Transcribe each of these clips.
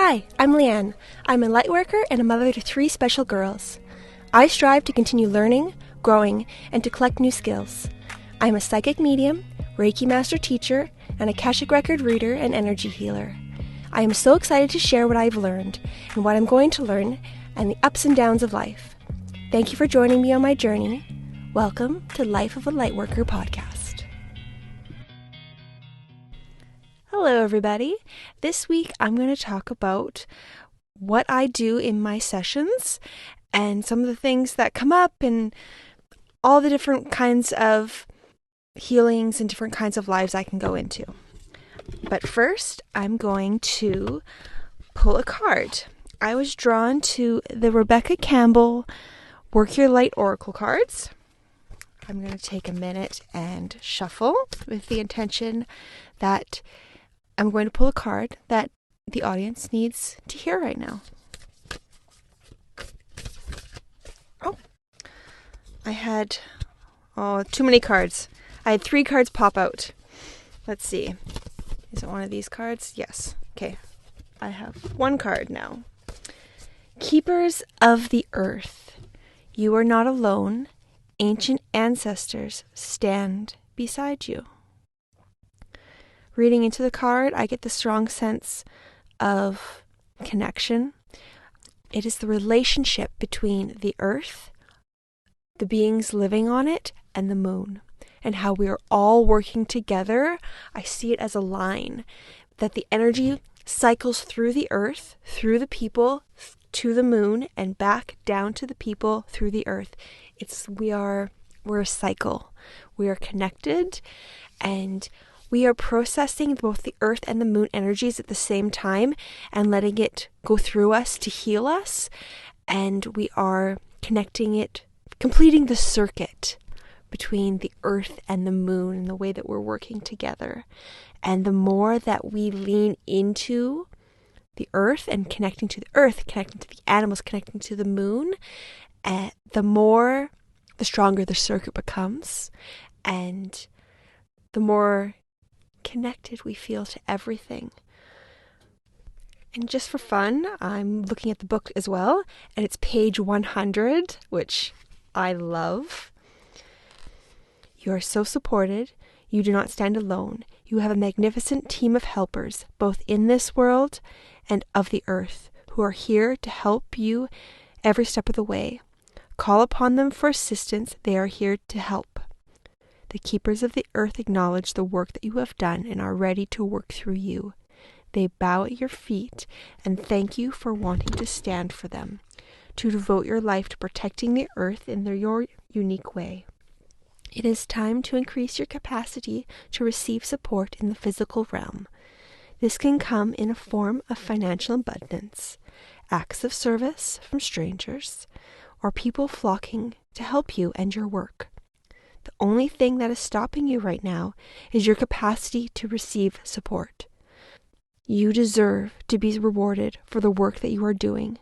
Hi, I'm Leanne. I'm a lightworker and a mother to 3 special girls. I strive to continue learning, growing, and to collect new skills. I'm a psychic medium, Reiki master teacher, and Akashic record reader and energy healer. I am so excited to share what I've learned and what I'm going to learn and the ups and downs of life. Thank you for joining me on my journey. Welcome to Life of a Lightworker podcast. Hello, everybody. This week, I'm going to talk about what I do in my sessions and some of the things that come up and all the different kinds of healings and different kinds of lives I can go into. But first, I'm going to pull a card. I was drawn to the Rebecca Campbell Work Your Light Oracle cards. I'm going to take a minute and shuffle with the intention that I'm going to pull a card that the audience needs to hear right now. I had too many cards. I had 3 cards pop out. Let's see. Is it one of these cards? Yes. Okay. I have 1 card now. Keepers of the Earth. You are not alone. Ancient ancestors stand beside you. Reading into the card, I get the strong sense of connection. It is the relationship between the earth, the beings living on it, and the moon, and how we are all working together. I see it as a line, that the energy cycles through the earth, through the people, to the moon, and back down to the people through the earth. We're a cycle. We are connected, and we are processing both the earth and the moon energies at the same time and letting it go through us to heal us. And we are connecting it, completing the circuit between the earth and the moon in the way that we're working together. And the more that we lean into the earth and connecting to the earth, connecting to the animals, connecting to the moon, the stronger the circuit becomes, and the more connected we feel to everything. And just for fun, I'm looking at the book as well, and it's page 100, which I love. You are so supported. You do not stand alone. You have a magnificent team of helpers, both in this world and of the earth, who are here to help you every step of the way. Call upon them for assistance. They are here to help. The keepers of the earth acknowledge the work that you have done and are ready to work through you. They bow at your feet and thank you for wanting to stand for them, to devote your life to protecting the earth in your unique way. It is time to increase your capacity to receive support in the physical realm. This can come in a form of financial abundance, acts of service from strangers, or people flocking to help you and your work. The only thing that is stopping you right now is your capacity to receive support. You deserve to be rewarded for the work that you are doing.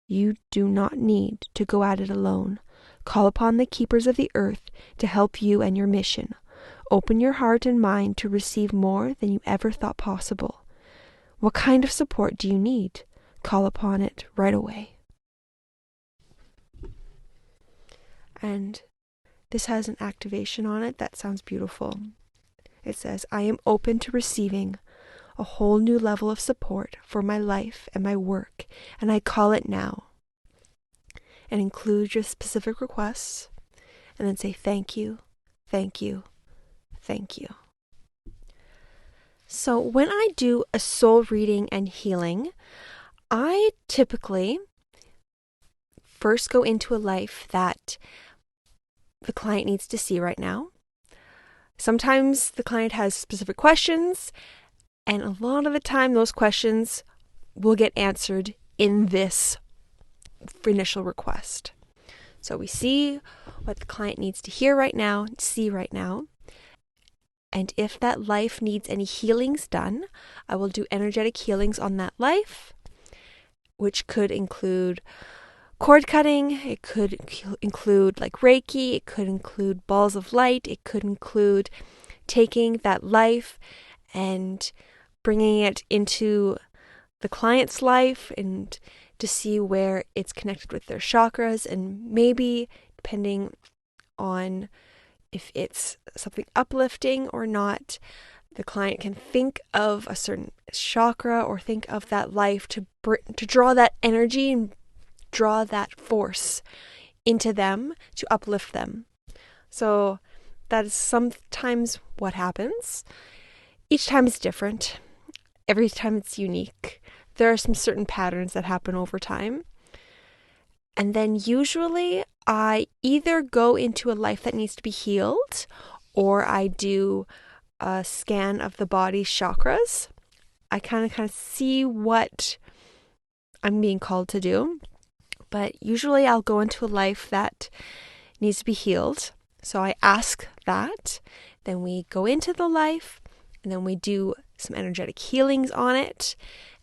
You do not need to go at it alone. Call upon the keepers of the earth to help you and your mission. Open your heart and mind to receive more than you ever thought possible. What kind of support do you need? Call upon it right away. And this has an activation on it that sounds beautiful. It says, I am open to receiving a whole new level of support for my life and my work, and I call it now. And include your specific requests, and then say thank you, thank you, thank you. So when I do a soul reading and healing, I typically first go into a life that the client needs to see right now. Sometimes the client has specific questions, and a lot of the time those questions will get answered in this initial request. So we see what the client needs to hear right now, see right now. And if that life needs any healings done, I will do energetic healings on that life, which could include cord cutting, it could include like Reiki, it could include balls of light, it could include taking that life and bringing it into the client's life and to see where it's connected with their chakras, and maybe depending on if it's something uplifting or not, the client can think of a certain chakra or think of that life to draw that energy and draw that force into them to uplift them. So that is sometimes what happens. Each time is different. Every time it's unique. There are some certain patterns that happen over time. And then usually I either go into a life that needs to be healed, or I do a scan of the body's chakras. I kind of see what I'm being called to do. But usually I'll go into a life that needs to be healed. So I ask that. Then we go into the life, and then we do some energetic healings on it.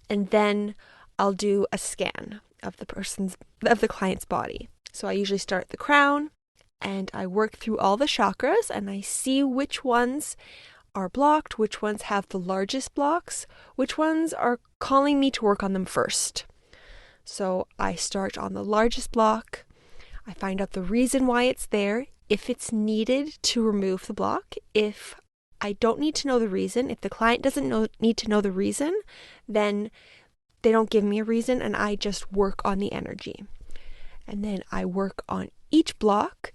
And then I'll do a scan of the client's body. So I usually start at the crown, and I work through all the chakras, and I see which ones are blocked, which ones have the largest blocks, which ones are calling me to work on them first. So I start on the largest block. I find out the reason why it's there, if it's needed to remove the block. If I don't need to know the reason, if the client doesn't need to know the reason, then they don't give me a reason, and I just work on the energy. And then I work on each block.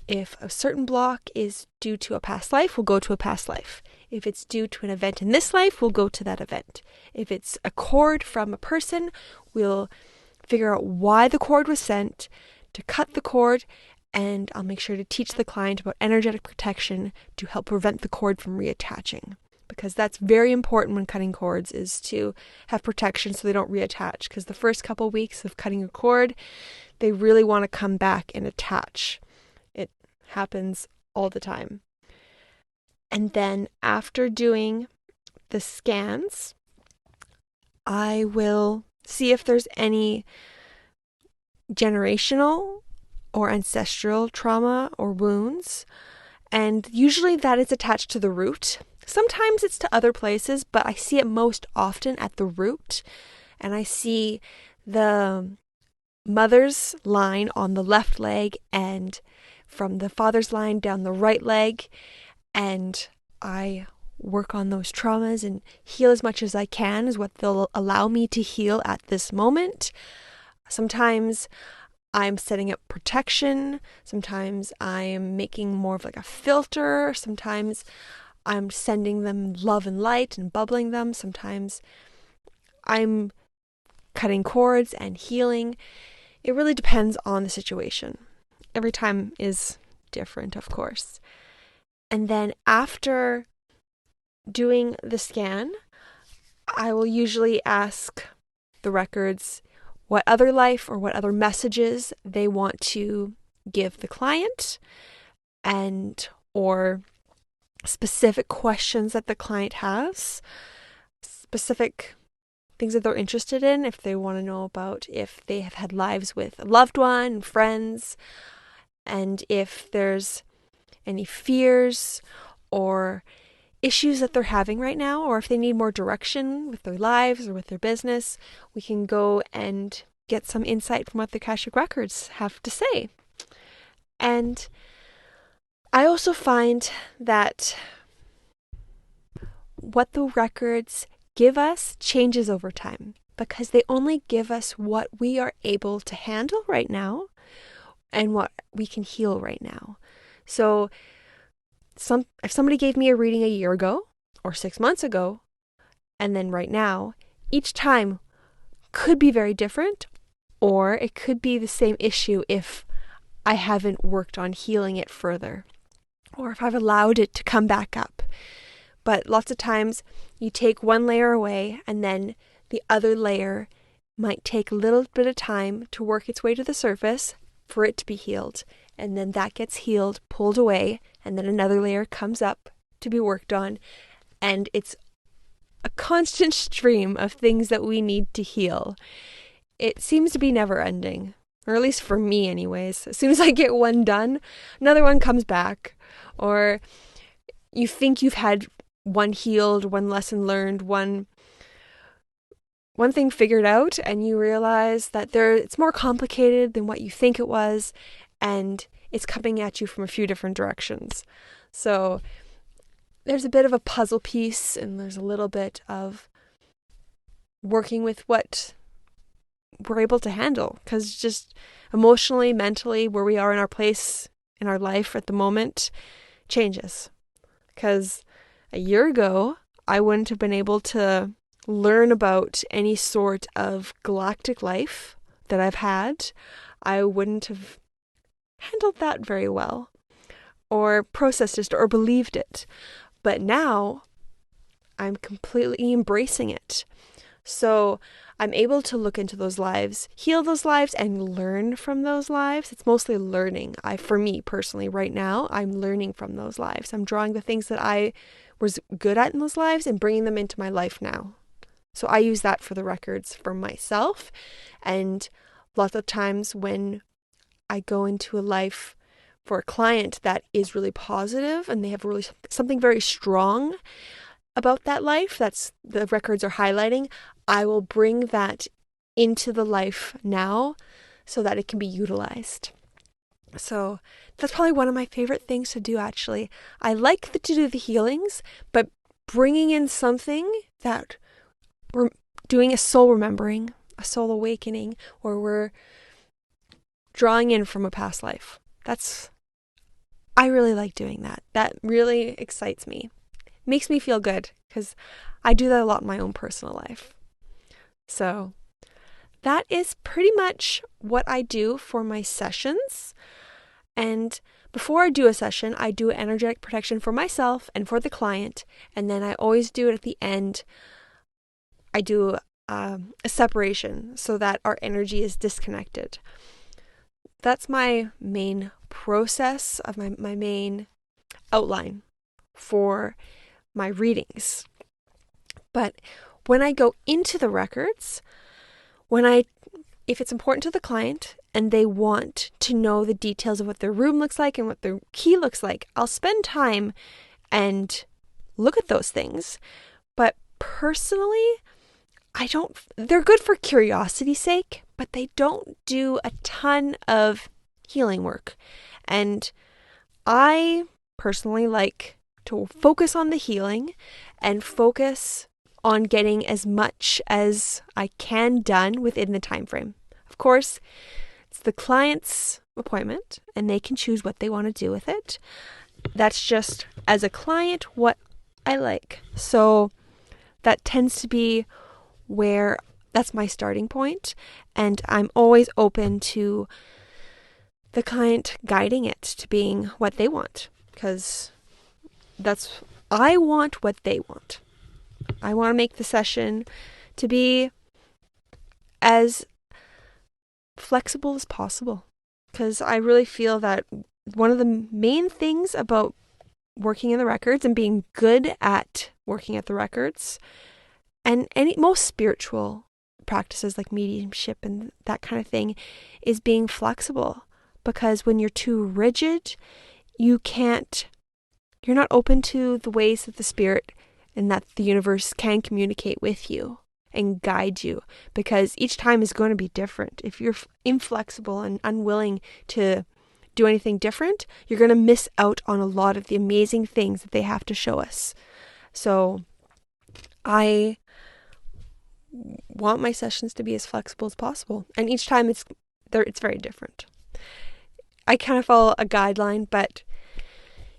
If a certain block is due to a past life, we'll go to a past life. If it's due to an event in this life, we'll go to that event. If it's a cord from a person, we'll figure out why the cord was sent, to cut the cord, and I'll make sure to teach the client about energetic protection to help prevent the cord from reattaching. Because that's very important when cutting cords, is to have protection so they don't reattach. Because the first couple weeks of cutting a cord, they really want to come back and attach. It happens all the time. And then after doing the scans, I will see if there's any generational or ancestral trauma or wounds. And usually that is attached to the root. Sometimes it's to other places, but I see it most often at the root. And I see the mother's line on the left leg and from the father's line down the right leg. And I work on those traumas and heal as much as I can, is what they'll allow me to heal at this moment. Sometimes I'm setting up protection. Sometimes I am making more of like a filter. Sometimes I'm sending them love and light and bubbling them. Sometimes I'm cutting cords and healing. It really depends on the situation. Every time is different, of course. And then after doing the scan, I will usually ask the records what other life or what other messages they want to give the client, and or specific questions that the client has, specific things that they're interested in, if they want to know about if they have had lives with a loved one, friends, and if there's any fears or issues that they're having right now, or if they need more direction with their lives or with their business, we can go and get some insight from what the Akashic Records have to say. And I also find that what the records give us changes over time, because they only give us what we are able to handle right now and what we can heal right now. So if somebody gave me a reading a year ago or 6 months ago, and then right now, each time could be very different, or it could be the same issue if I haven't worked on healing it further, or if I've allowed it to come back up. But lots of times you take one layer away, and then the other layer might take a little bit of time to work its way to the surface for it to be healed. And then that gets healed, pulled away, and then another layer comes up to be worked on. And it's a constant stream of things that we need to heal. It seems to be never ending, or at least for me anyways. As soon as I get one done, another one comes back. Or you think you've had one healed, one lesson learned, one one thing figured out and you realize that it's more complicated than what you think it was, and it's coming at you from a few different directions. So there's a bit of a puzzle piece, and there's a little bit of working with what we're able to handle, because just emotionally, mentally, where we are in our place in our life at the moment changes. Because a year ago, I wouldn't have been able to learn about any sort of galactic life that I've had. I wouldn't have handled that very well, or processed it, or believed it. But now, I'm completely embracing it. So I'm able to look into those lives, heal those lives, and learn from those lives. It's mostly learning. For me personally, right now, I'm learning from those lives. I'm drawing the things that I was good at in those lives and bringing them into my life now. So I use that for the records for myself. And lots of times when I go into a life for a client that is really positive and they have really something very strong about that life that's the records are highlighting, I will bring that into the life now so that it can be utilized. So that's probably one of my favorite things to do, actually. I like to do the healings, but bringing in something that we're doing a soul remembering, a soul awakening, or we're drawing in from a past life. I really like doing that. That really excites me. Makes me feel good because I do that a lot in my own personal life. So that is pretty much what I do for my sessions. And before I do a session, I do energetic protection for myself and for the client. And then I always do it at the end. I do a separation so that our energy is disconnected. That's my main process of my main outline for my readings. But when I go into the records, if it's important to the client and they want to know the details of what their room looks like and what their key looks like, I'll spend time and look at those things. But personally, they're good for curiosity's sake, but they don't do a ton of healing work. And I personally like to focus on the healing and focus on getting as much as I can done within the time frame. Of course, it's the client's appointment and they can choose what they want to do with it. That's just, as a client, what I like. So that tends to be where that's my starting point, and I'm always open to the client guiding it to being what they want, because I want what they want. I want to make the session to be as flexible as possible, because I really feel that one of the main things about working in the records and being good at working at the records, and most spiritual practices like mediumship and that kind of thing, is being flexible. Because when you're too rigid, you're not open to the ways that the spirit and that the universe can communicate with you and guide you, because each time is going to be different. If you're inflexible and unwilling to do anything different, you're going to miss out on a lot of the amazing things that they have to show us. So I want my sessions to be as flexible as possible, and each time it's very different. I kind of follow a guideline, but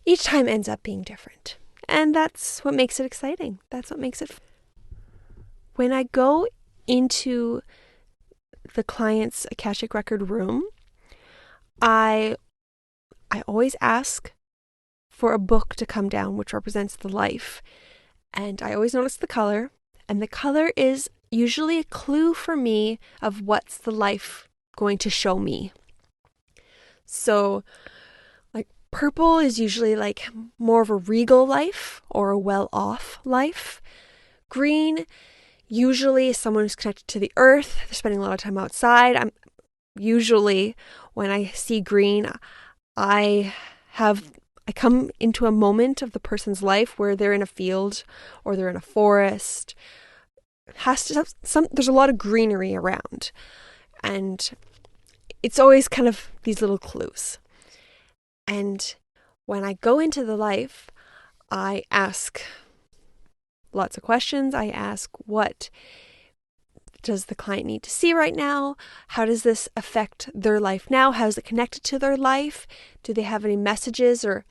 each time ends up being different, and that's what makes it exciting. That's what makes it when I go into the client's Akashic record room, I always ask for a book to come down which represents the life, and I always notice the color, and the color is usually a clue for me of what's the life going to show me. So, like, purple is usually like more of a regal life or a well-off life. Green usually is someone who's connected to the earth. They're spending a lot of time outside. Usually when I see green, I come into a moment of the person's life where they're in a field or they're in a forest, has to have there's a lot of greenery around, and it's always kind of these little clues. And when I go into the life, I ask lots of questions. I ask, what does the client need to see right now? How does this affect their life now? How is it connected to their life? Do they have any messages, or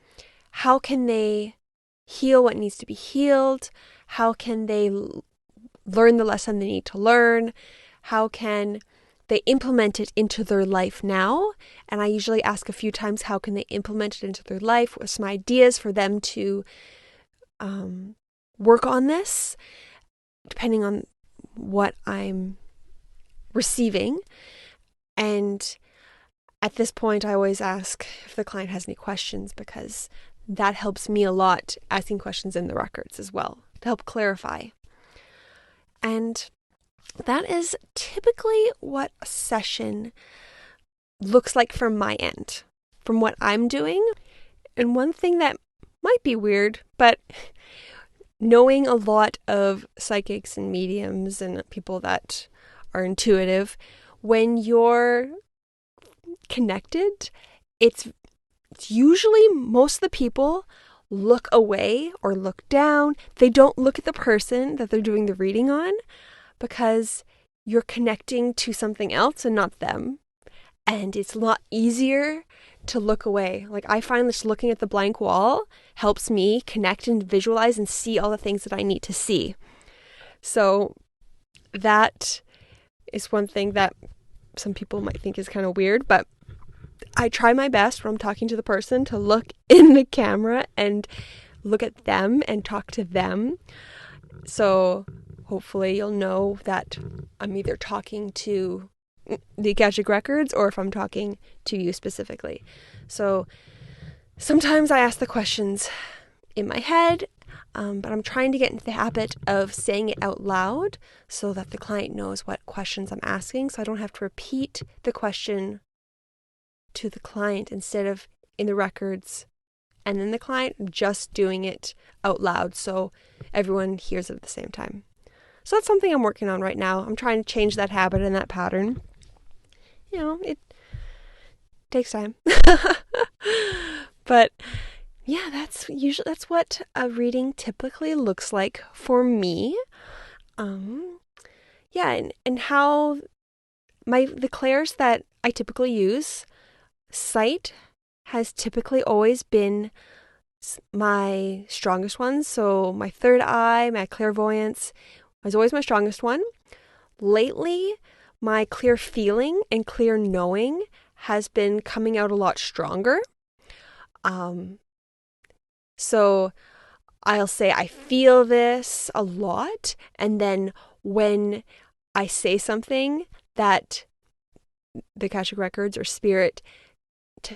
how can they heal what needs to be healed? How can they learn the lesson they need to learn? How can they implement it into their life now? And I usually ask a few times, how can they implement it into their life? What are some ideas for them to work on this, depending on what I'm receiving. And at this point, I always ask if the client has any questions, because that helps me a lot, asking questions in the records as well to help clarify. And that is typically what a session looks like from my end, from what I'm doing. And one thing that might be weird, but knowing a lot of psychics and mediums and people that are intuitive, when you're connected, it's usually most of the people look away or look down. They don't look at the person that they're doing the reading on, because you're connecting to something else and not them. And it's a lot easier to look away. Like, I find just looking at the blank wall helps me connect and visualize and see all the things that I need to see. So that is one thing that some people might think is kind of weird, but I try my best when I'm talking to the person to look in the camera and look at them and talk to them. So hopefully you'll know that I'm either talking to the Akashic Records or if I'm talking to you specifically. So sometimes I ask the questions in my head, but I'm trying to get into the habit of saying it out loud so that the client knows what questions I'm asking, so I don't have to repeat the question to the client instead of in the records and then the client, just doing it out loud so everyone hears it at the same time. So that's something I'm working on right now. I'm trying to change that habit and that pattern. You know, it takes time. But yeah, that's what a reading typically looks like for me. Yeah, and how the clairs that I typically use, sight has typically always been my strongest one. So my third eye, my clairvoyance was always my strongest one. Lately, my clear feeling and clear knowing has been coming out a lot stronger. So I'll say I feel this a lot, and then when I say something that the Akashic Records or Spirit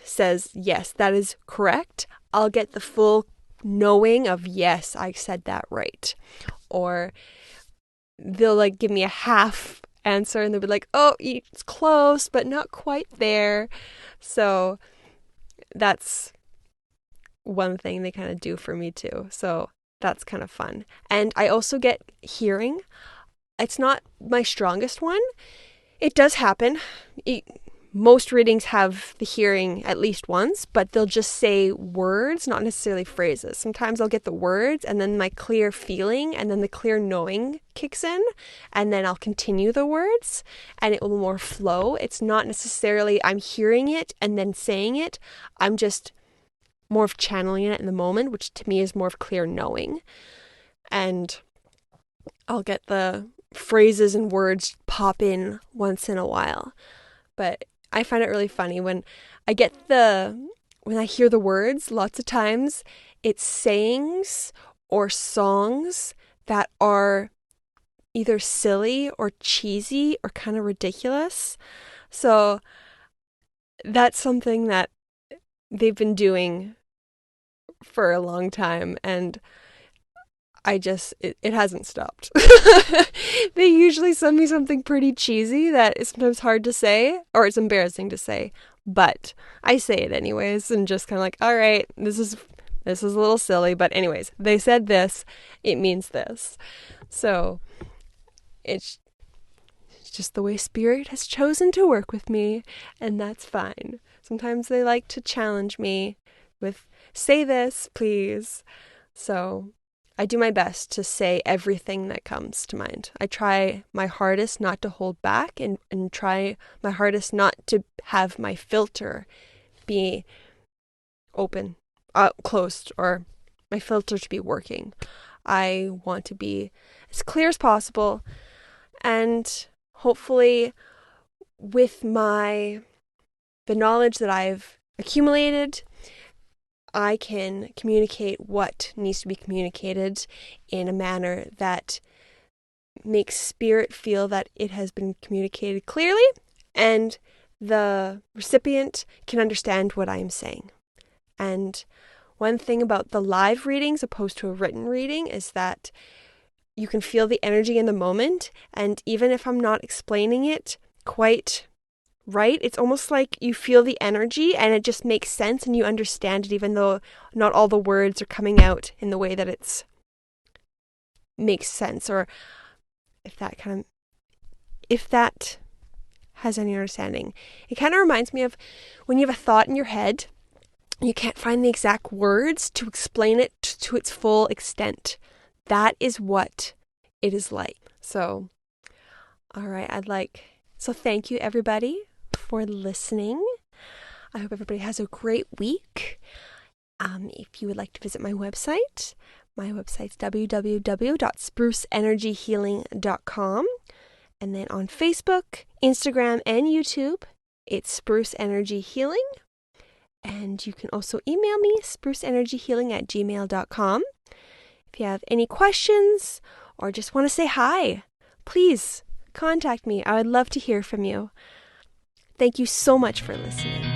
says, yes, that is correct, I'll get the full knowing of, yes, I said that right. Or they'll like give me a half answer and they'll be like, oh, it's close, but not quite there. So that's one thing they kind of do for me too. So that's kind of fun. And I also get hearing. It's not my strongest one. It does happen. Most readings have the hearing at least once, but they'll just say words, not necessarily phrases. Sometimes I'll get the words and then my clear feeling and then the clear knowing kicks in, and then I'll continue the words and it will more flow. It's not necessarily I'm hearing it and then saying it. I'm just more of channeling it in the moment, which to me is more of clear knowing. And I'll get the phrases and words pop in once in a while. But I find it really funny when I hear the words, lots of times it's sayings or songs that are either silly or cheesy or kind of ridiculous. So that's something that they've been doing for a long time, and it hasn't stopped. They usually send me something pretty cheesy that is sometimes hard to say, or it's embarrassing to say, but I say it anyways and just kind of like, all right, this is a little silly, but anyways, they said this, it means this. So It's just the way Spirit has chosen to work with me, and that's fine. Sometimes they like to challenge me with, say this, please. So I do my best to say everything that comes to mind. I try my hardest not to hold back and try my hardest not to have my filter be open, closed, or my filter to be working. I want to be as clear as possible, and hopefully with the knowledge that I've accumulated, I can communicate what needs to be communicated in a manner that makes Spirit feel that it has been communicated clearly and the recipient can understand what I'm saying. And one thing about the live readings opposed to a written reading is that you can feel the energy in the moment, and even if I'm not explaining it quite right, it's almost like you feel the energy and it just makes sense and you understand it, even though not all the words are coming out in the way that it's makes sense, or if that has any understanding. It kind of reminds me of when you have a thought in your head and you can't find the exact words to explain it to its full extent. That is what it is like. So, all right, so thank you everybody for listening. I hope everybody has a great week. If you would like to visit my website's www.spruceenergyhealing.com. And then on Facebook, Instagram, and YouTube, it's Spruce Energy Healing. And you can also email me, spruceenergyhealing@gmail.com. If you have any questions or just want to say hi, please contact me. I would love to hear from you. Thank you so much for listening.